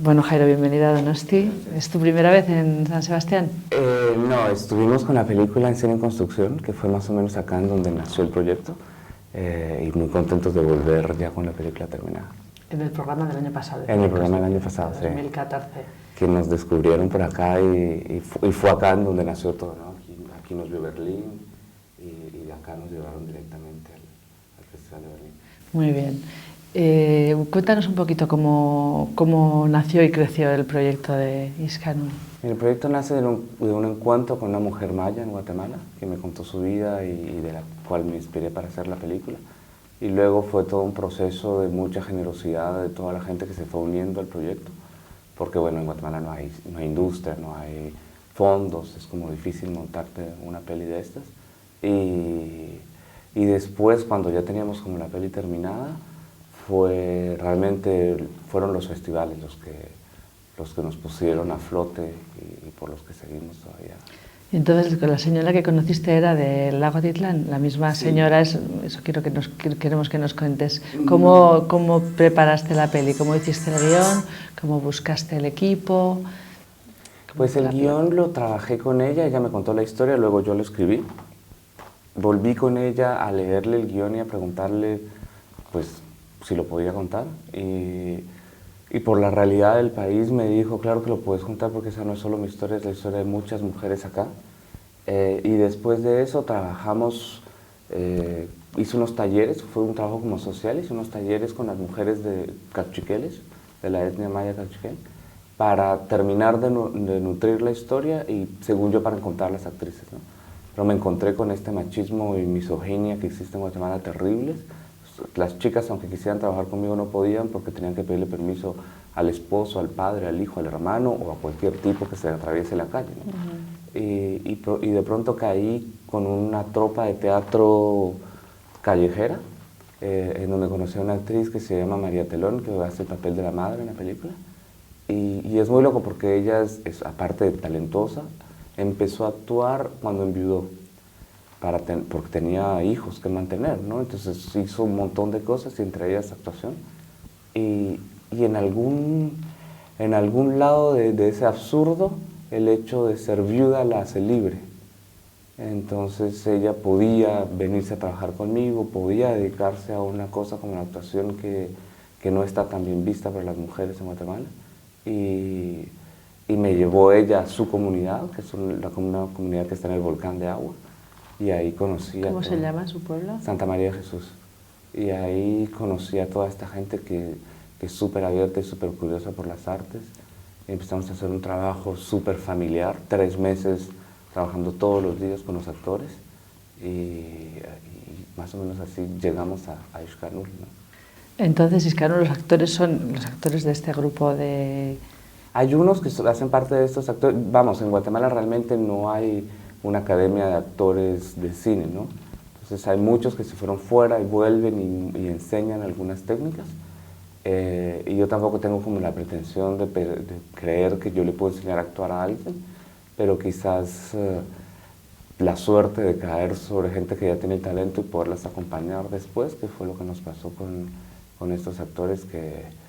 Bueno, Jairo, bienvenida a Donosti. ¿Es tu primera vez en San Sebastián? No, estuvimos con la película En Cine en Construcción, que fue más o menos acá en donde nació el proyecto, y muy contentos de volver ya con la película terminada. En el programa del año pasado. En el programa del año pasado, sí. 2014. Que nos descubrieron por acá y fue acá en donde nació todo, ¿no? Aquí nos vio Berlín y de acá nos llevaron directamente al Festival de Berlín. Muy bien. Cuéntanos un poquito cómo nació y creció el proyecto de Iskanul. El proyecto nace de un encuentro con una mujer maya en Guatemala, que me contó su vida y de la cual me inspiré para hacer la película. Y luego fue todo un proceso de mucha generosidad de toda la gente que se fue uniendo al proyecto, porque bueno, en Guatemala no hay industria, no hay fondos, es como difícil montarte una peli de estas. Y después, cuando ya teníamos como la peli terminada, fueron los festivales los que nos pusieron a flote y por los que seguimos todavía. Y entonces, la señora que conociste era del Lago Atitlán, la misma señora, eso queremos que nos cuentes. ¿Cómo preparaste la peli? ¿Cómo hiciste el guión? ¿Cómo buscaste el equipo? Pues el guión lo trabajé con ella me contó la historia, luego yo lo escribí. Volví con ella a leerle el guión y a preguntarle, pues, si lo podía contar. Y por la realidad del país me dijo, claro que lo puedes contar porque esa no es solo mi historia, es la historia de muchas mujeres acá. Y después de eso trabajamos, hice unos talleres, fue un trabajo como social, hice unos talleres con las mujeres de Cachiqueles, de la etnia maya Cachiquel, para terminar de nutrir la historia y, según yo, para encontrar las actrices, ¿no? Pero me encontré con este machismo y misoginia que existe en Guatemala terribles. Las chicas, aunque quisieran trabajar conmigo, no podían porque tenían que pedirle permiso al esposo, al padre, al hijo, al hermano o a cualquier tipo que se atraviese la calle, ¿no? Y de pronto caí con una tropa de teatro callejera, en donde conocí a una actriz que se llama María Telón, que hace el papel de la madre en la película. Y es muy loco porque ella es aparte de talentosa, empezó a actuar cuando enviudó, porque tenía hijos que mantener, ¿no? Entonces hizo un montón de cosas, y entre ellas actuación. Y en algún lado de ese absurdo, el hecho de ser viuda la hace libre. Entonces ella podía venirse a trabajar conmigo, podía dedicarse a una cosa como la actuación que no está tan bien vista para las mujeres en Guatemala. Y me llevó ella a su comunidad, que es una comunidad que está en el Volcán de Agua, y ahí conocí ¿Cómo se llama su pueblo? Santa María de Jesús. Y ahí conocí a toda esta gente que es súper abierta y súper curiosa por las artes. Y empezamos a hacer un trabajo súper familiar, 3 meses trabajando todos los días con los actores, y más o menos así llegamos a Iskanul, ¿no? Entonces, Iskanul, los actores son los actores de este grupo de... Hay unos que hacen parte de estos actores. Vamos, en Guatemala realmente no hay una academia de actores de cine, ¿no? Entonces hay muchos que se fueron fuera y vuelven y enseñan algunas técnicas. Y yo tampoco tengo como la pretensión de creer que yo le puedo enseñar a actuar a alguien, pero quizás la suerte de caer sobre gente que ya tiene el talento y poderlas acompañar después, que fue lo que nos pasó con estos actores que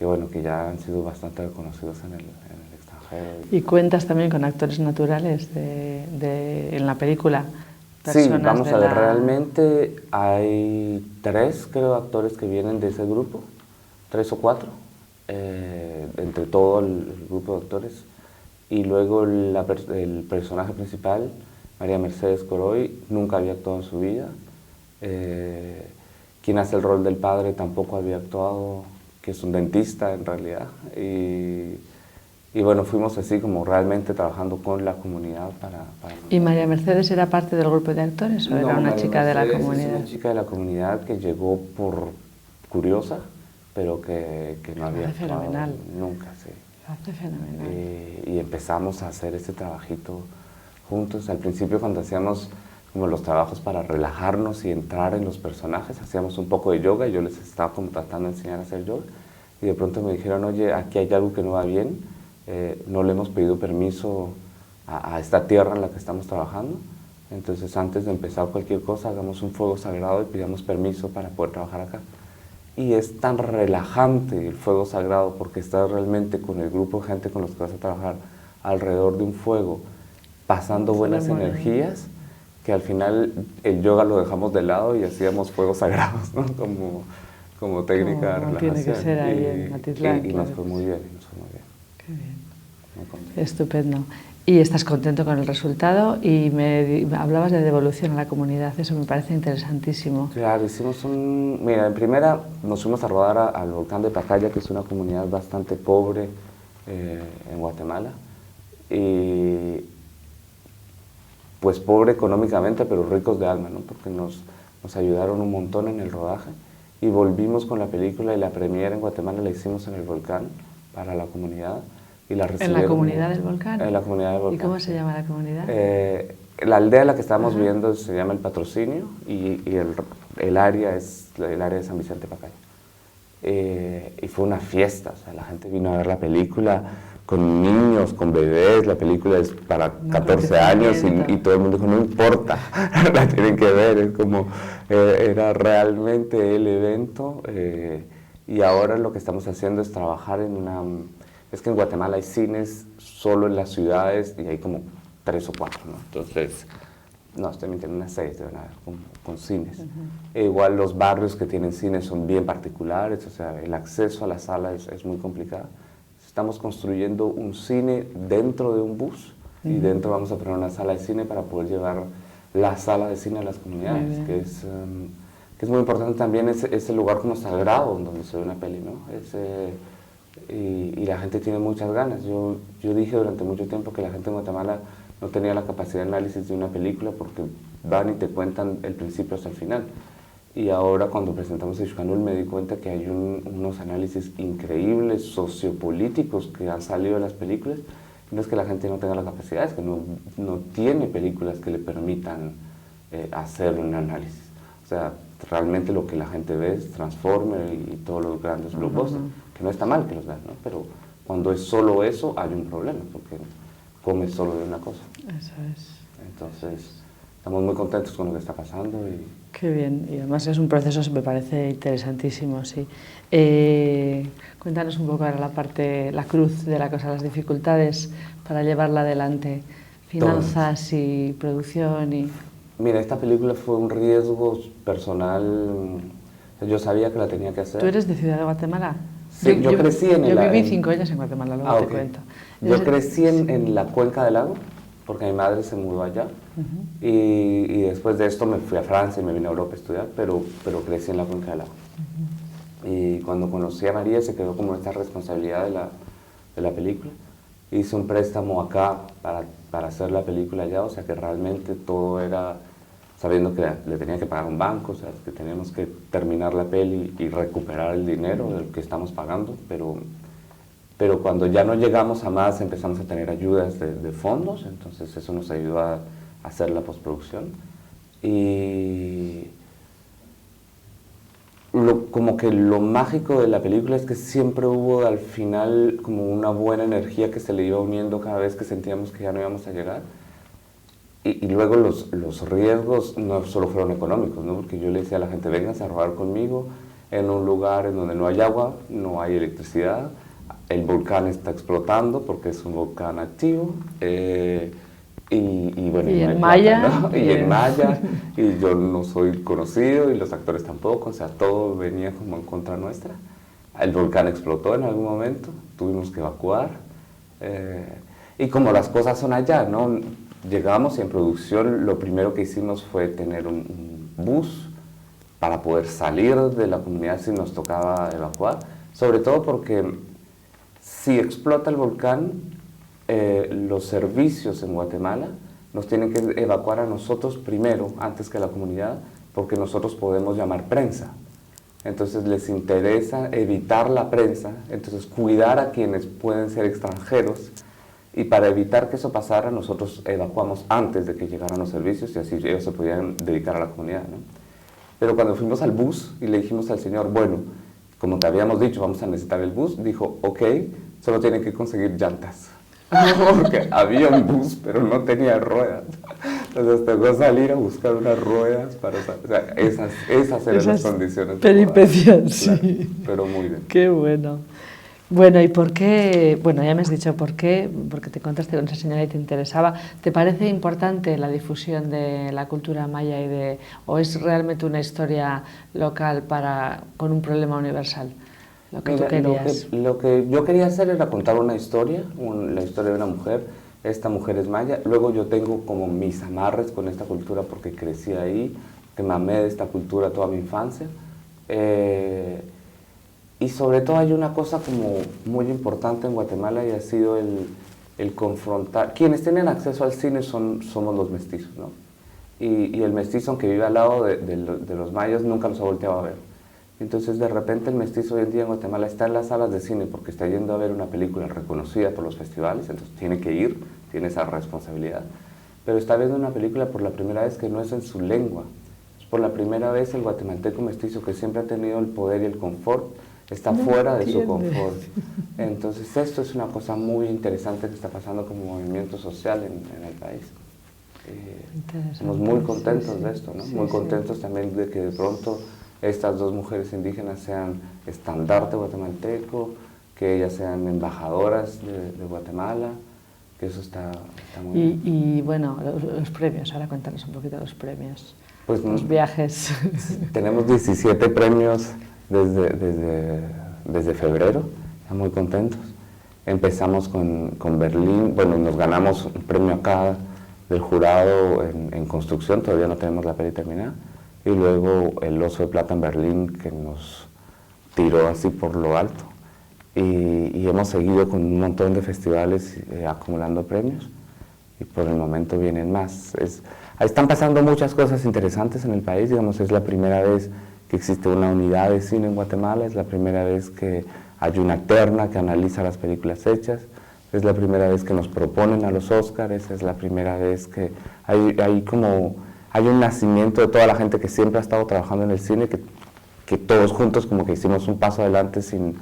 bueno, que ya han sido bastante reconocidos en el extranjero. ¿Y cuentas también con actores naturales en la película? Sí, vamos a ver, realmente hay 3, creo, actores que vienen de ese grupo, 3 o 4, entre todo el grupo de actores. Y luego el personaje principal, María Mercedes Coroy, nunca había actuado en su vida. Quien hace el rol del padre tampoco había actuado, que es un dentista en realidad, y bueno, fuimos así como realmente trabajando con la comunidad para ¿Y María Mercedes era parte del grupo de actores o era una chica de la comunidad? Es una chica de la comunidad que llegó por curiosa, pero que no había actuado nunca, sí. Lo hace fenomenal. Y empezamos a hacer ese trabajito juntos. Al principio, cuando hacíamos como los trabajos para relajarnos y entrar en los personajes, hacíamos un poco de yoga y yo les estaba como tratando de enseñar a hacer yoga, y de pronto me dijeron, oye, aquí hay algo que no va bien, no le hemos pedido permiso a esta tierra en la que estamos trabajando, entonces antes de empezar cualquier cosa hagamos un fuego sagrado y pidamos permiso para poder trabajar acá. y es tan relajante el fuego sagrado porque estás realmente con el grupo de gente con los que vas a trabajar alrededor de un fuego, pasando buenas energías, que al final el yoga lo dejamos de lado y hacíamos fuegos sagrados, ¿no? Como técnica de relajación. Tiene que ser ahí en Atitlán. Y nos fue muy bien, Qué bien. Estupendo. Y estás contento con el resultado y hablabas de devolución a la comunidad, eso me parece interesantísimo. Claro, hicimos mira, en primera nos fuimos a rodar al volcán de Pacaya, que es una comunidad bastante pobre en Guatemala, y pues pobre económicamente, pero ricos de alma, ¿no? Porque nos ayudaron un montón en el rodaje, y volvimos con la película, y la premiere en Guatemala la hicimos en el volcán para la comunidad. Y la ¿En la comunidad del volcán? En la comunidad del volcán. ¿Y cómo se llama la comunidad? La aldea en la que estamos viviendo se llama El Patrocinio, y el área es el área de San Vicente Pacaya. Y fue una fiesta, o sea, la gente vino a ver la película con niños, con bebés, la película es para 14 años y todo el mundo dijo, no importa, la tienen que ver, es como, era realmente el evento, y ahora lo que estamos haciendo es trabajar en es que en Guatemala hay cines solo en las ciudades y hay como 3 o 4, ¿no? Entonces, no, estoy mintiendo, unas 6 deben haber con cines. Igual los barrios que tienen cines son bien particulares, o sea, el acceso a la sala es muy complicado. Estamos construyendo un cine dentro de un bus y dentro vamos a poner una sala de cine para poder llevar la sala de cine a las comunidades, que es muy importante también ese lugar como sagrado donde se ve una peli, ¿no? Y la gente tiene muchas ganas. Yo dije durante mucho tiempo que la gente en Guatemala no tenía la capacidad de análisis de una película porque van y te cuentan el principio hasta el final. Y ahora cuando presentamos Ixcanul me di cuenta que hay unos análisis increíbles sociopolíticos que han salido de las películas. No es que la gente no tenga la capacidad, es que no tiene películas que le permitan hacer un análisis. O sea, realmente lo que la gente ve es Transformers y todos los grandes blockbusters, que no está mal que los vean, ¿no? Pero cuando es solo eso hay un problema, porque comes solo de una cosa. Eso es. Entonces, estamos muy contentos con lo que está pasando. Qué bien, y además es un proceso, me parece interesantísimo, sí. Cuéntanos un poco ahora la cruz de la cosa, las dificultades para llevarla adelante, finanzas y producción y... Mira, esta película fue un riesgo personal, yo sabía que la tenía que hacer. ¿Tú eres de Ciudad de Guatemala? Sí, yo crecí en Yo viví 5 años en Guatemala, luego te cuento. Yo crecí en la cuenca del lago, porque mi madre se mudó allá, y después de esto me fui a Francia y me vine a Europa a estudiar, pero crecí en la cuenca del lago. Y cuando conocí a María se quedó como esta responsabilidad de la película. Hice un préstamo acá para hacer la película allá, o sea que realmente todo era sabiendo que le tenía que pagar un banco, o sea que teníamos que terminar la peli y recuperar el dinero del que estamos pagando, pero cuando ya no llegamos a más empezamos a tener ayudas de fondos, entonces eso nos ayudó a hacer la postproducción. Y como que lo mágico de la película es que siempre hubo al final como una buena energía que se le iba uniendo cada vez que sentíamos que ya no íbamos a llegar. Y luego los riesgos no solo fueron económicos, ¿no? Porque yo le decía a la gente, vénganse a rodar conmigo en un lugar en donde no hay agua, no hay electricidad, el volcán está explotando porque es un volcán activo, y bueno, y no en Maya, plata, ¿no? Y en Maya, y yo no soy conocido y los actores tampoco, o sea, todo venía como en contra nuestra. El volcán explotó en algún momento, tuvimos que evacuar, y como las cosas son allá, ¿no? Llegamos y en producción lo primero que hicimos fue tener un bus para poder salir de la comunidad si nos tocaba evacuar, sobre todo porque si explota el volcán, los servicios en Guatemala nos tienen que evacuar a nosotros primero, antes que a la comunidad, porque nosotros podemos llamar prensa. Entonces les interesa evitar la prensa, entonces cuidar a quienes pueden ser extranjeros, y para evitar que eso pasara, nosotros evacuamos antes de que llegaran los servicios y así ellos se podían dedicar a la comunidad, ¿no? Pero cuando fuimos al bus y le dijimos al señor, bueno, como te habíamos dicho, vamos a necesitar el bus, dijo, ok, solo tienen que conseguir llantas. Porque había un bus, pero no tenía ruedas. Nos tocó salir a buscar unas ruedas para... O sea, esas eran las condiciones. Peripecias, sí. Claro, pero muy bien. Qué bueno. Bueno, ¿y por qué? Bueno, ya me has dicho por qué, porque te encontraste con esa señora y te interesaba. ¿Te parece importante la difusión de la cultura maya o es realmente una historia local con un problema universal? Lo que tú querías. Lo que yo quería hacer era contar una historia, la historia de una mujer. Esta mujer es maya. Luego yo tengo como mis amarres con esta cultura porque crecí ahí, que mamé de esta cultura toda mi infancia. Y sobre todo hay una cosa como muy importante en Guatemala y ha sido el confrontar. Quienes tienen acceso al cine somos los mestizos, ¿no? Y el mestizo, aunque vive al lado de los mayas, nunca los ha volteado a ver. Entonces, de repente, el mestizo hoy en día en Guatemala está en las salas de cine porque está yendo a ver una película reconocida por los festivales, entonces tiene que ir, tiene esa responsabilidad. Pero está viendo una película por la primera vez que no es en su lengua. Por la primera vez, el guatemalteco mestizo, que siempre ha tenido el poder y el confort, está fuera de su confort. Entonces, esto es una cosa muy interesante que está pasando como movimiento social en el país. Estamos muy contentos de esto, ¿no? Muy contentos también de que de pronto estas dos mujeres indígenas sean estandarte guatemalteco, que ellas sean embajadoras de Guatemala, que eso está muy bien. Y bueno, los premios, ahora cuéntanos un poquito los premios, pues, los viajes. Tenemos 17 premios desde febrero, estamos muy contentos. Empezamos con Berlín, bueno, nos ganamos un premio acá del jurado en construcción, todavía no tenemos la peli terminada, y luego el Oso de Plata en Berlín, que nos tiró así por lo alto, y hemos seguido con un montón de festivales acumulando premios, y por el momento vienen más. Están pasando muchas cosas interesantes en el país, digamos, es la primera vez que existe una unidad de cine en Guatemala, es la primera vez que hay una terna que analiza las películas hechas, es la primera vez que nos proponen a los Óscares, es la primera vez que hay un nacimiento de toda la gente que siempre ha estado trabajando en el cine, que todos juntos como que hicimos un paso adelante sin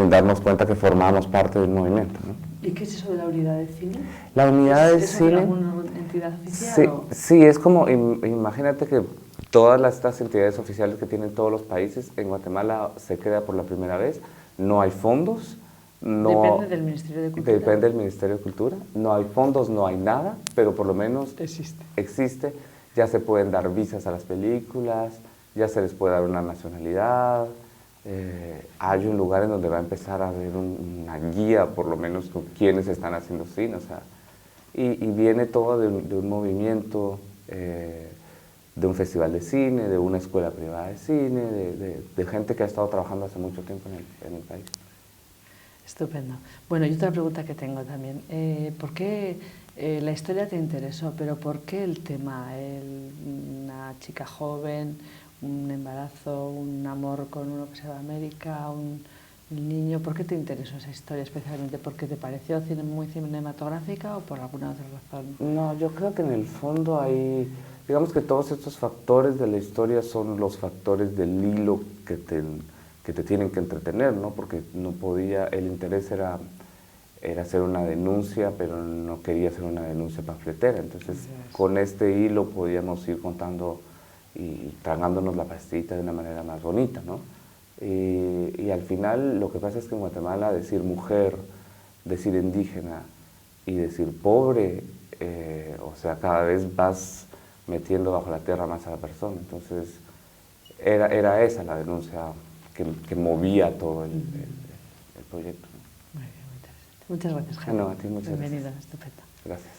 darnos cuenta que formábamos parte del movimiento, ¿no? ¿Y qué es eso de la unidad de cine? La unidad de cine... ¿Es alguna entidad oficial? Sí, sí, es como, imagínate que todas estas entidades oficiales que tienen todos los países, en Guatemala se crea por la primera vez, no hay fondos, depende del Ministerio de Cultura. Depende del Ministerio de Cultura, no hay fondos, no hay nada, pero por lo menos existe. Ya se pueden dar visas a las películas, ya se les puede dar una nacionalidad, hay un lugar en donde va a empezar a haber una guía, por lo menos, con quienes están haciendo cine, o sea, y viene todo de un movimiento, de un festival de cine, de una escuela privada de cine, de gente que ha estado trabajando hace mucho tiempo en el país. Estupendo. Bueno, y otra pregunta que tengo también, ¿por qué la historia te interesó, pero por qué el tema? Una chica joven, un embarazo, un amor con uno que se va a América, un niño, ¿por qué te interesó esa historia especialmente? ¿Porque te pareció muy cinematográfica o por alguna otra razón? No, yo creo que en el fondo hay, digamos que todos estos factores de la historia son los factores del hilo que te tienen que entretener, ¿no? Porque no podía, el interés era hacer una denuncia, pero no quería hacer una denuncia pamfletera, entonces con este hilo podíamos ir contando y tragándonos la pastillita de una manera más bonita, ¿no? Y al final lo que pasa es que en Guatemala decir mujer, decir indígena y decir pobre, o sea, cada vez vas metiendo bajo la tierra más a la persona, entonces era esa la denuncia que movía todo el proyecto. Muy bien, muy interesante. Muchas gracias, Jaime. No, a ti muchas Bienvenido, gracias. Estupendo. Gracias.